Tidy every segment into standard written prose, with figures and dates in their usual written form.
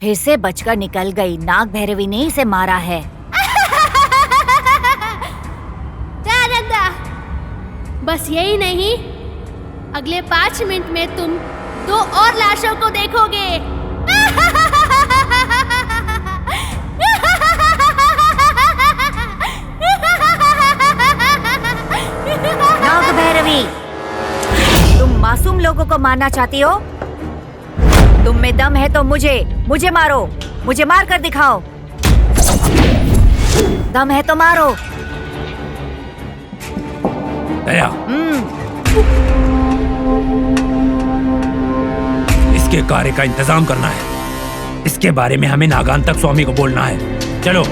फिर से बचकर निकल गई। नाग भैरवी ने इसे मारा है। बस यही नहीं, अगले 5 मिनट में तुम 2 और लाशों को देखोगे। नाग भैरवी, तुम मासूम लोगों को मारना चाहती हो? तुम में दम है तो मुझे मारो। मुझे मार कर दिखाओ। दम है तो मारो। दया, इसके कार्य का इंतजाम करना है। इसके बारे में हमें नागांतक स्वामी को बोलना है। चलो।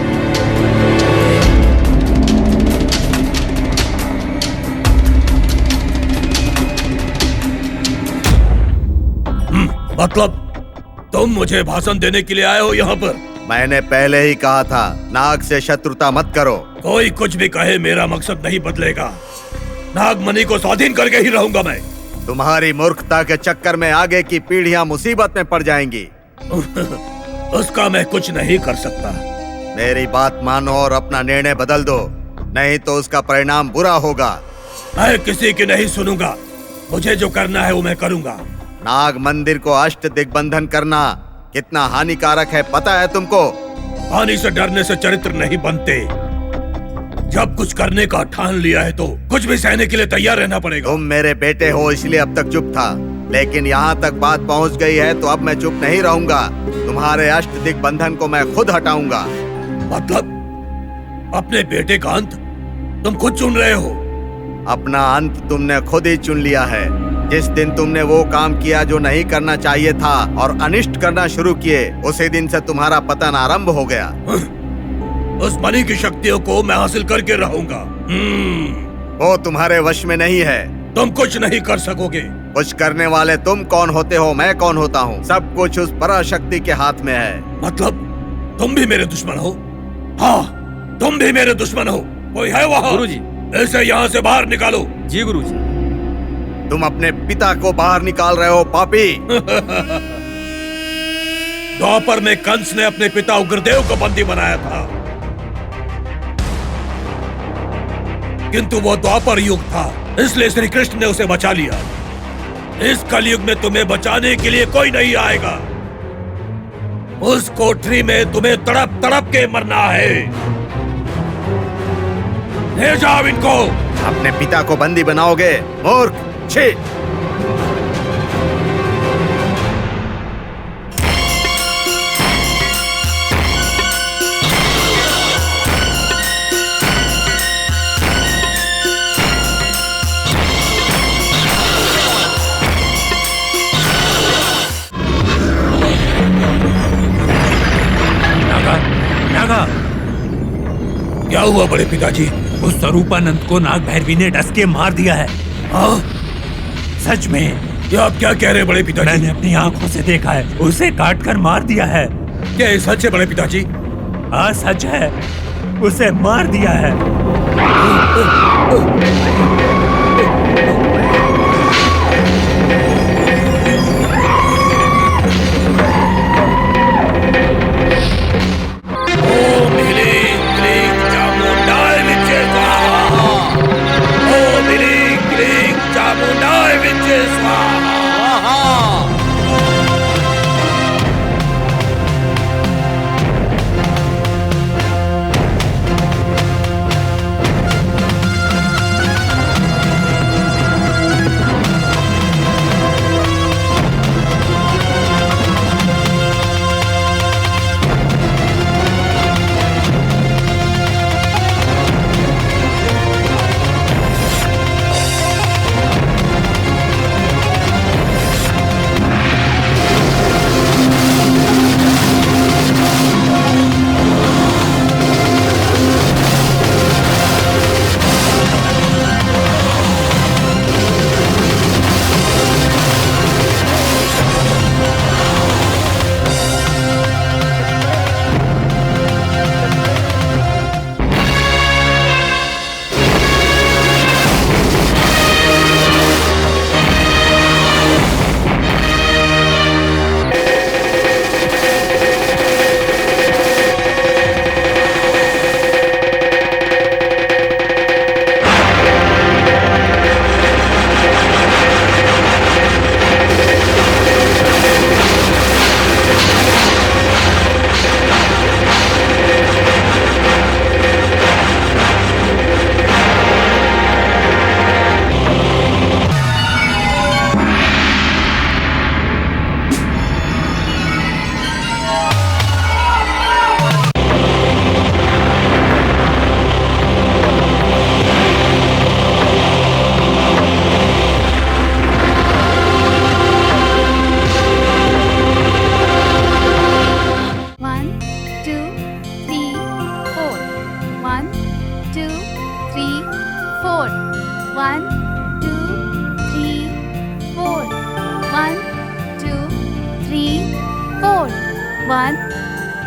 मतलब तुम मुझे भाषण देने के लिए आए हो यहाँ पर? मैंने पहले ही कहा था, नाग से शत्रुता मत करो। कोई कुछ भी कहे, मेरा मकसद नहीं बदलेगा। नागमणि को स्वाधीन करके ही रहूंगा मैं। तुम्हारी मूर्खता के चक्कर में आगे की पीढ़ियां मुसीबत में पड़ जाएंगी। उसका मैं कुछ नहीं कर सकता। मेरी बात मानो और अपना निर्णय बदल दो, नहीं तो उसका परिणाम बुरा होगा। मैं किसी की नहीं सुनूंगा। मुझे जो करना है वो मैं करूंगा। नाग मंदिर को अष्ट दिग्बंधन करना कितना हानिकारक है पता है तुमको? पानी से डरने से चरित्र नहीं बनते। जब कुछ करने का ठान लिया है तो कुछ भी सहने के लिए तैयार रहना पड़ेगा। तुम मेरे बेटे हो इसलिए अब तक चुप था, लेकिन यहाँ तक बात पहुँच गई है तो अब मैं चुप नहीं रहूंगा। तुम्हारे अष्ट दिग्बंधन को मैं खुद हटाऊंगा। मतलब अपने बेटे का अंत तुम खुद चुन रहे हो? अपना अंत तुमने खुद ही चुन लिया है। जिस दिन तुमने वो काम किया जो नहीं करना चाहिए था और अनिष्ट करना शुरू किए, उसी दिन से तुम्हारा पतन आरंभ हो गया। उस मणि की शक्तियों को मैं हासिल करके रहूंगा। वो तुम्हारे वश में नहीं है। तुम कुछ नहीं कर सकोगे। कुछ करने वाले तुम कौन होते हो, मैं कौन होता हूँ? सब कुछ उस पराशक्ति के हाथ में है। मतलब तुम भी मेरे दुश्मन हो? हाँ, तुम भी मेरे दुश्मन हो। कोई है वहाँ? गुरुजी। ऐसे यहाँ से बाहर निकालो। जी गुरुजी। तुम अपने पिता को बाहर निकाल रहे हो पापी। द्वापर में कंस ने अपने पिता उग्रदेव को बंदी बनाया था, किंतु वो द्वापर युग था, इसलिए श्री कृष्ण ने उसे बचा लिया। इस कलयुग में तुम्हें बचाने के लिए कोई नहीं आएगा। उस कोठरी में तुम्हें तड़प तड़प के मरना है। ले जाओ इनको। अपने पिता को बंदी बनाओगे? मूर्ख! छी! नागा, क्या हुआ बड़े पिताजी? उस स्वरूपानंद को नाग भैरवी ने डस के मार दिया है। हाँ? सच में? ये आप क्या कह रहे हैं बड़े पिताजी? मैंने अपनी आंखों से देखा है। उसे काट कर मार दिया है। क्या ये सच है बड़े पिताजी? हाँ सच है, उसे मार दिया है।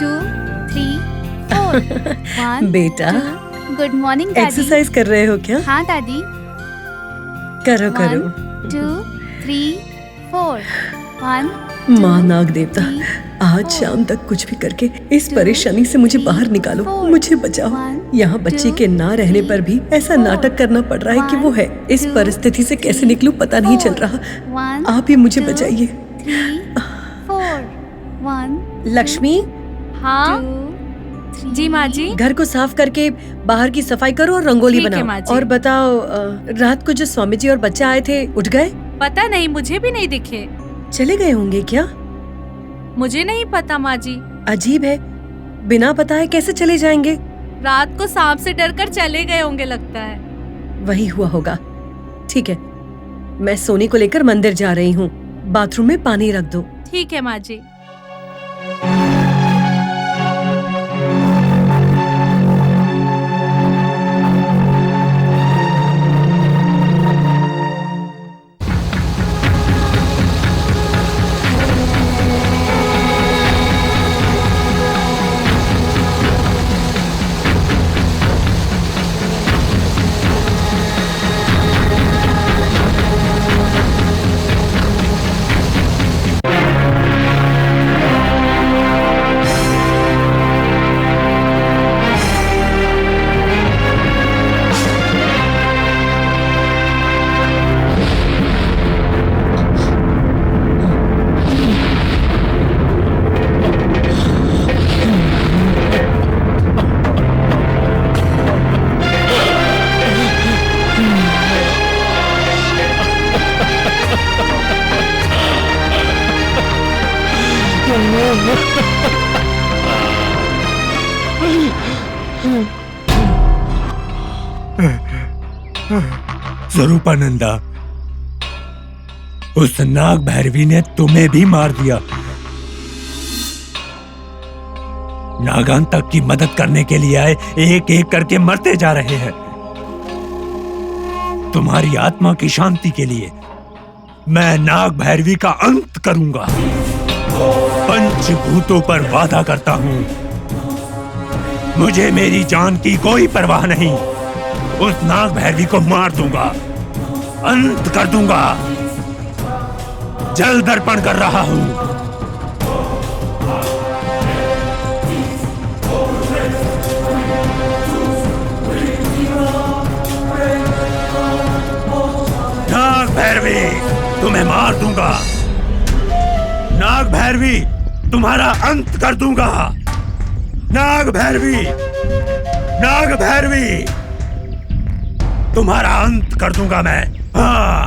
2, 3, 4. 1, बेटा 2. गुड मॉर्निंग दादी। एक्सरसाइज कर रहे हो क्या? हाँ दादी। करो करो। 1, 2, 3, 4. 1. माँ नाग देवता, आज शाम तक कुछ भी करके इस परेशानी से मुझे बाहर निकालो, मुझे बचाओ। यहाँ बच्चे के ना रहने पर भी ऐसा नाटक करना पड़ रहा है कि वो है। इस परिस्थिति से कैसे निकलूं पता नहीं चल रहा। आप ही मुझे बचाइए। 3, 4. 1. लक्ष्मी, हाँ जी माँ जी। घर को साफ करके बाहर की सफाई करो और रंगोली ठीक है, माँ बनाओ। जी। और बताओ, रात को जो स्वामी जी और बच्चा आए थे उठ गए? पता नहीं, मुझे भी नहीं दिखे। चले गए होंगे क्या? मुझे नहीं पता माँ जी। अजीब है, बिना पता है कैसे चले जाएंगे? रात को सांप से डरकर चले गए होंगे लगता है। वही हुआ होगा। ठीक है, मैं सोनी को लेकर मंदिर जा रही हूँ। बाथरूम में पानी रख दो। ठीक है माँ जी। स्वरूपानंदा, उस नाग भैरवी ने तुम्हें भी मार दिया। नागांतक की मदद करने के लिए आए एक एक करके मरते जा रहे हैं। तुम्हारी आत्मा की शांति के लिए मैं नाग भैरवी का अंत करूंगा। पंचभूतों पर वादा करता हूं, मुझे मेरी जान की कोई परवाह नहीं। उस नाग भैरवी को मार दूंगा, अंत कर दूंगा। जल दर्पण कर रहा हूं। नाग भैरवी, तुम्हें मार दूंगा। नाग भैरवी, तुम्हारा अंत कर दूंगा। नाग भैरवी, नाग भैरवी, तुम्हारा अंत कर दूंगा मैं। हाँ।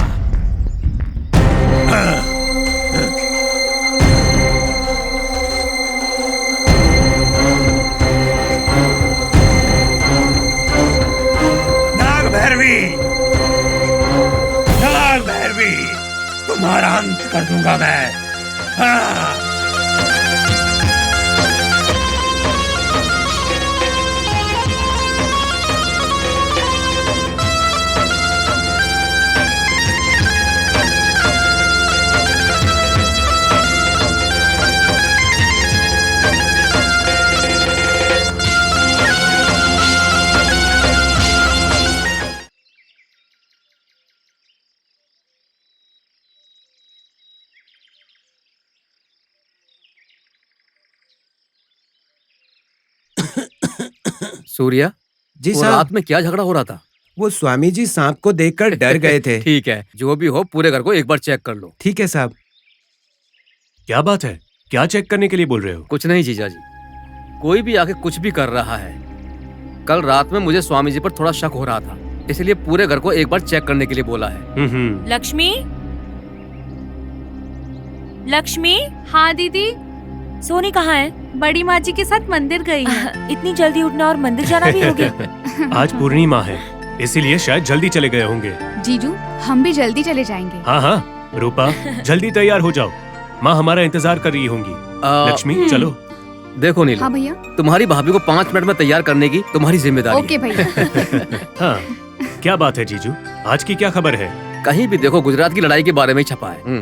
हाँ। नाग भैरवी, नाग भैरवी, तुम्हारा अंत कर दूंगा मैं। हाँ। सूर्या जी वो साहब, रात में क्या झगड़ा हो रहा था? वो स्वामी जी सांप को देखकर डर गए थे। ठीक है, जो भी हो पूरे घर को एक बार चेक कर लो। ठीक है साहब। क्या बात है? क्या चेक करने के लिए बोल रहे हो? कुछ नहीं जीजा जी, कोई भी आके कुछ भी कर रहा है। कल रात में मुझे स्वामी जी पर थोड़ा शक हो रहा था, इसलिए पूरे घर को एक बार चेक करने के लिए बोला है। लक्ष्मी, लक्ष्मी। हाँ दीदी। सोनी कहाँ है? बड़ी माँ जी के साथ मंदिर गई है। इतनी जल्दी उठना और मंदिर जाना भी हो गया? आज पूर्णिमा है, इसीलिए शायद जल्दी चले गए होंगे। जीजू, हम भी जल्दी चले जाएंगे। हाँ हाँ रूपा, जल्दी तैयार हो जाओ, माँ हमारा इंतजार कर रही होंगी। लक्ष्मी चलो। देखो नीलू, हाँ भैया। तुम्हारी भाभी को 5 मिनट में तैयार करने की तुम्हारी जिम्मेदारी ओके भैया। हाँ, क्या बात है जीजू, आज की क्या खबर है? कहीं भी देखो गुजरात की लड़ाई के बारे में ही छपा है।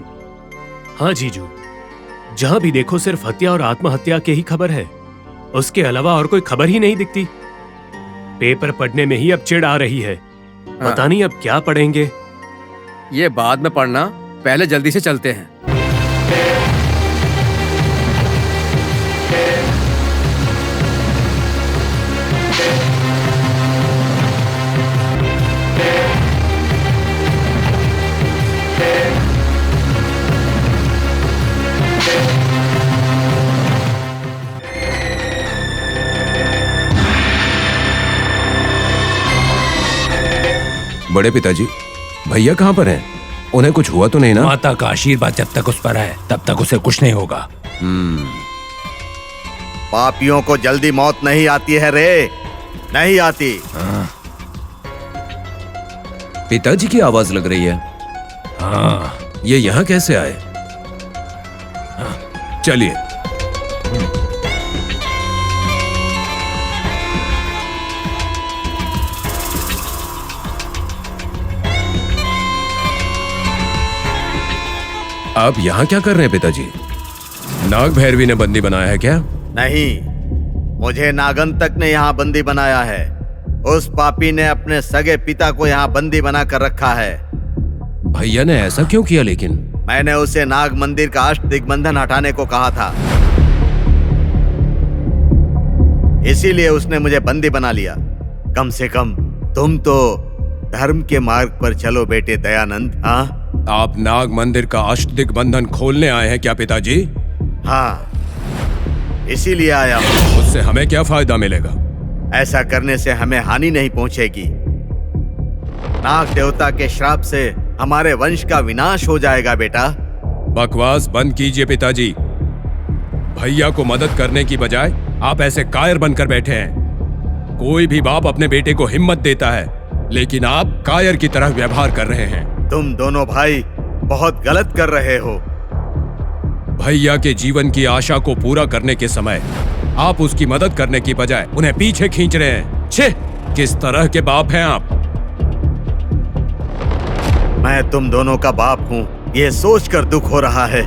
हाँ जीजू, जहाँ भी देखो सिर्फ हत्या और आत्महत्या के ही खबर है। उसके अलावा और कोई खबर ही नहीं दिखती। पेपर पढ़ने में ही अब चिढ़ आ रही है। पता नहीं अब क्या पढ़ेंगे। ये बाद में पढ़ना, पहले जल्दी से चलते हैं। बड़े पिताजी, भैया कहाँ पर हैं? उन्हें कुछ हुआ तो नहीं ना? माता का आशीर्वाद जब तक उस पर है तब तक उसे कुछ नहीं होगा। पापियों को जल्दी मौत नहीं आती है रे, नहीं आती। पिताजी की आवाज लग रही है। हाँ, ये यहाँ कैसे आए? चलिए। आप यहाँ क्या कर रहे हैं पिताजी? नाग भैरवी ने बंदी बनाया है क्या? नहीं, मुझे नागंतक ने यहाँ बंदी बनाया है। उस पापी ने अपने सगे पिता को यहाँ बंदी बना कर रखा है। भैया ने ऐसा क्यों किया? लेकिन मैंने उसे नाग मंदिर का अष्ट दिग्बंधन हटाने को कहा था, इसीलिए उसने मुझे बंदी बना लिया। कम से कम तुम तो धर्म के मार्ग पर चलो बेटे दयानंद। हाँ, आप नाग मंदिर का अष्ट दिग्बंधन खोलने आए हैं क्या पिताजी? हाँ, इसीलिए आया हूँ। उससे हमें क्या फायदा मिलेगा? ऐसा करने से हमें हानि नहीं पहुंचेगी। नाग देवता के श्राप से हमारे वंश का विनाश हो जाएगा बेटा। बकवास बंद कीजिए पिताजी। भैया को मदद करने की बजाय आप ऐसे कायर बनकर बैठे हैं। कोई भी बाप अपने बेटे को हिम्मत देता है, लेकिन आप कायर की तरह व्यवहार कर रहे हैं। तुम दोनों भाई बहुत गलत कर रहे हो। भैया के जीवन की आशा को पूरा करने के समय आप उसकी मदद करने की बजाय उन्हें पीछे खींच रहे हैं। छे, किस तरह के बाप हैं आप? मैं तुम दोनों का बाप हूँ, ये सोचकर दुख हो रहा है।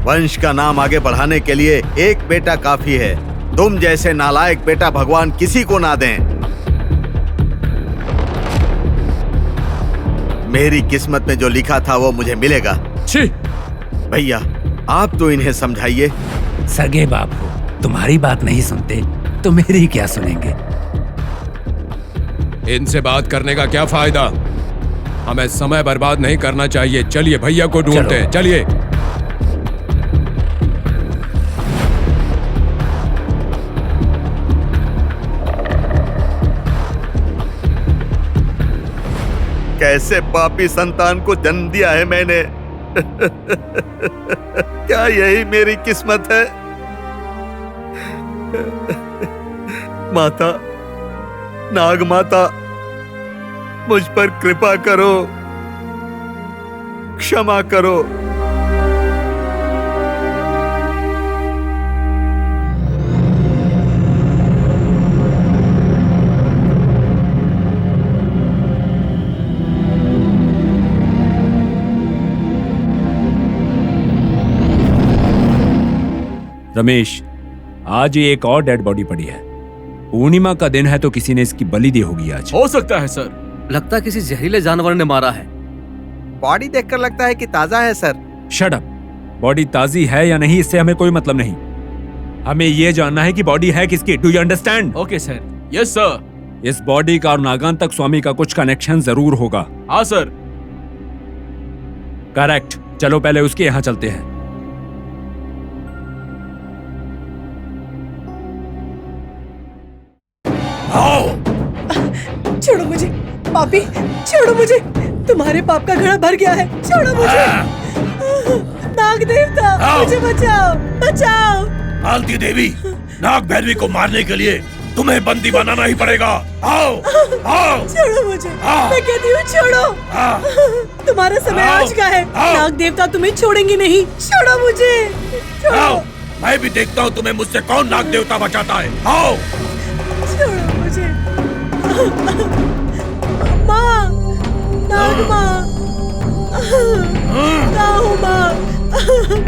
वंश का नाम आगे बढ़ाने के लिए एक बेटा काफी है। तुम जैसे नालायक बेटा भगवान किसी को ना दें। मेरी किस्मत में जो लिखा था वो मुझे मिलेगा। छी! भैया, आप तो इन्हें समझाइए। सगे बाप हो, तुम्हारी बात नहीं सुनते तो मेरी क्या सुनेंगे? इनसे बात करने का क्या फायदा? हमें समय बर्बाद नहीं करना चाहिए। चलिए भैया को ढूंढते हैं। चलिए। कैसे पापी संतान को जन्म दिया है मैंने। क्या यही मेरी किस्मत है? माता, नाग माता, मुझ पर कृपा करो, क्षमा करो। रमेश, आज ये एक और डेड बॉडी पड़ी है। पूर्णिमा का दिन है तो किसी ने इसकी बलि दी होगी आज। हो सकता है सर। लगता है किसी जहरीले जानवर ने मारा है। बॉडी देखकर लगता है कि ताजा है सर। Shut up. बॉडी ताजी है या नहीं इससे हमें कोई मतलब नहीं। हमें ये जानना है कि बॉडी है किसकी। Do you understand? Okay sir. Yes sir. इस बॉडी का और नागांतक स्वामी का कुछ कनेक्शन जरूर होगा। हाँ सर। करेक्ट। चलो पहले उसके यहाँ चलते हैं। छोड़ो मुझे पापी, छोड़ो मुझे। तुम्हारे पाप का घड़ा भर गया है। छोड़ो मुझे। नाग देवता, मुझे बचाओ, बचाओ। मालती देवी, नाग भैरवी को मारने के लिए तुम्हें बंदी बनाना ही पड़ेगा। आओ, आओ। छोड़ो मुझे, मैं कहती हूँ छोड़ो। तुम्हारा समय आ चुका है। नाग देवता तुम्हें छोड़ेंगे नहीं। छोड़ो मुझे, छोड़ो। मैं भी देखता हूँ तुम्हें मुझसे कौन नाग देवता बचाता है। आओ। छोड़ो मुझे। माँ, नाग माँ, कहाँ हो माँ?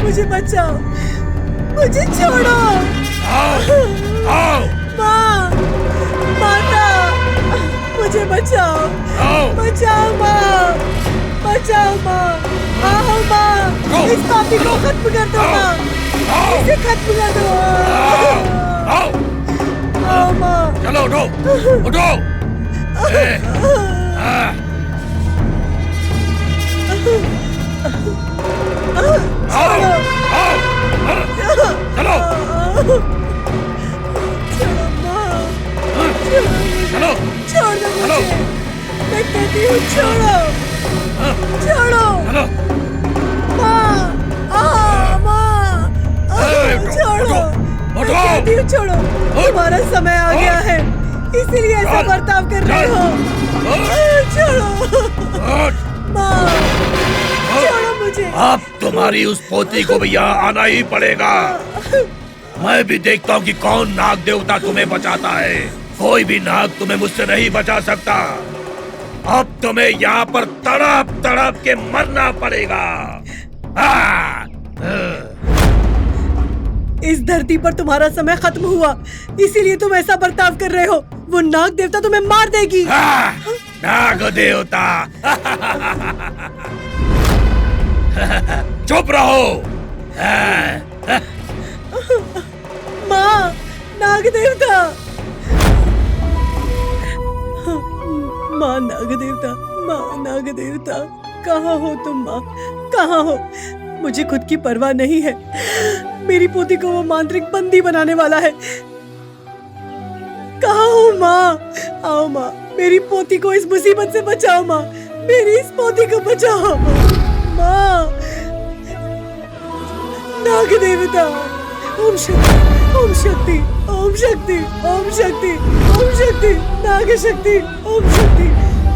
मुझे बचाओ। मुझे छोड़ो। माँ, माता, मुझे बचाओ। बचाओ माँ, बचाओ माँ। आओ माँ, इस पापी को खत्म कर दो माँ, इसे खत्म कर दो। आओ माँ। चलो उठो, उठो। चलो। चलो। छोड़ दो मुझे, मैं कहती हूँ छोड़ो, छोड़ो। माँ, माँ, छोड़ो, मैं कहती हूँ छोड़ो। तुम्हारा समय आ गया है, इसीलिए ऐसा बर्ताव कर रहे हो। छोड़ो माँ, छोड़ो मुझे। अब तुम्हारी उस पोती को भी यहाँ आना ही पड़ेगा। मैं भी देखता हूँ कि कौन नाग देवता तुम्हें बचाता है। कोई भी नाग तुम्हें मुझसे नहीं बचा सकता। अब तुम्हें यहाँ पर तड़प तड़प के मरना पड़ेगा। इस धरती पर तुम्हारा समय खत्म हुआ, इसीलिए तुम ऐसा बर्ताव कर रहे हो। वो नाग देवता तुम्हें मार देगी। नाग देवता। चुप रहो। माँ, नाग देवता। माँ नाग देवता, माँ नाग देवता, कहाँ हो तुम माँ, कहाँ हो? मुझे खुद की परवाह नहीं है। मेरी पोती को वो मांत्रिक बंदी बनाने वाला है। कहाँ हो माँ? आओ माँ, मेरी पोती को इस मुसीबत से बचाओ माँ, मेरी इस पोती को बचाओ माँ। नाग देवता, ओम शक्ति, ओम शक्ति, ओम शक्ति, ओम शक्ति, ओम शक्ति, नाग शक्ति, ओम शक्ति,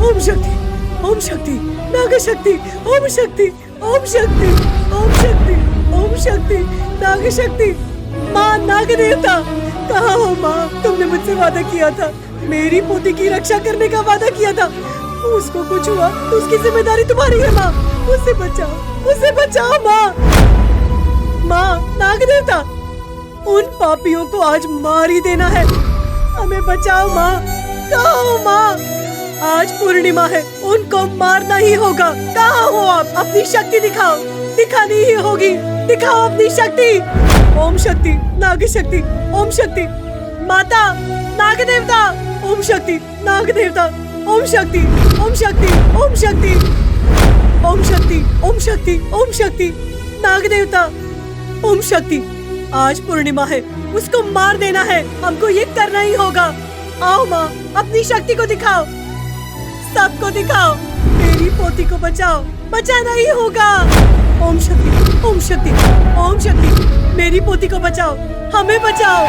ओम शक्ति, ओम शक्ति, नाग शक्ति, ओम शक्ति, ओम शक्ति, ओम शक्ति, ओम शक्ति, नाग शक्ति। माँ नाग देवता, कहाँ हो माँ? तुमने मुझसे वादा किया था, मेरी पोती की रक्षा करने का वादा किया था। उसको कुछ हुआ तो उसकी जिम्मेदारी तुम्हारी है माँ। उसे बचाओ, उसे बचाओ माँ। माँ नाग देवता, उन पापियों को आज मार ही देना है। हमें बचाओ माँ। कहाँ हो माँ? आज पूर्णिमा है, उनको मारना ही होगा। कहाँ हो आप? अपनी शक्ति दिखाओ, दिखानी ही होगी। दिखाओ अपनी शक्ति। ओम शक्ति, नाग शक्ति, ओम शक्ति, माता नाग देवता, ओम शक्ति, नाग देवता, ओम शक्ति, ओम शक्ति, ओम शक्ति, ओम शक्ति, ओम शक्ति, ओम शक्ति, नाग देवता, ओम शक्ति। आज पूर्णिमा है, उसको मार देना है। हमको ये करना ही होगा। आओ माँ, अपनी शक्ति को दिखाओ, सबको दिखाओ। मेरी पोती को बचाओ, बचाना ही होगा। ओम शक्ति, ओम शक्ति, ओम शक्ति, मेरी पोती को बचाओ, हमें बचाओ।